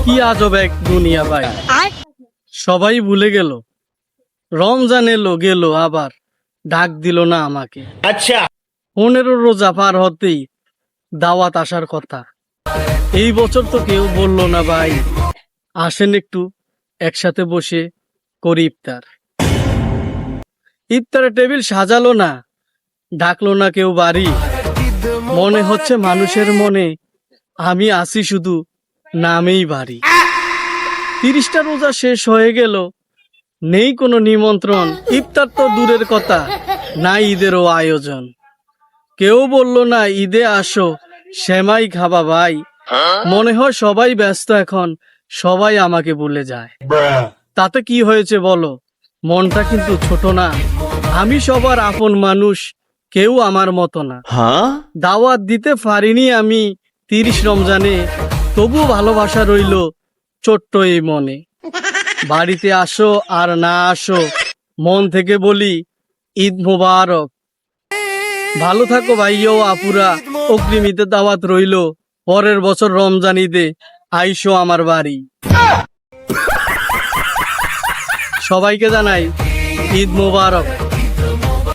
কি আজব এক দুনিয়া ভাই, সবাই ভুলে গেল। রমজান এলো গেল, আবার ডাক দিল না আমাকে। আচ্ছা 15 রোজা পার হতেই দাওয়াত আসার কথা। এই বছর তো কেউ বলল না ভাই, আসেন একটু একসাথে বসে করি ইফতার। ইফতারের টেবিল সাজালো না, ডাকলো না কেউ বাড়ি। মনে হচ্ছে মানুষের মনে আমি আছি শুধু নামেই বাড়ি। 30টা রোজা শেষ হয়ে গেল, নেই কোনো নিমন্ত্রণ। ইফতার তো দূরের কথা, নাই ঈদেরও আয়োজন। কেউ বলল না ঈদে আসো সেমাই খাবা ভাই। মনে হয় সবাই ব্যস্ত এখন, সবাই আমাকে ভুলে যায়। তাতে কি হয়েছে বলো, মনটা কিন্তু ছোট না। আমি সবার আপন মানুষ, কেউ আমার মতো না। দাওয়াত দিতে পারিনি আমি 30 রমজানে, তবু ভালোবাসা রইল ছোট্ট এই মনে। বাড়িতে আসো আর না আসো, মন থেকে বলি ঈদ মোবারক। ভালো থাকো ভাইয়া ও আপুরা, অগ্রিম ঈদের দাওয়াত রইল। পরের বছর রমজান ঈদে আইসো আমার বাড়ি। সবাইকে জানাই ঈদ মোবারক।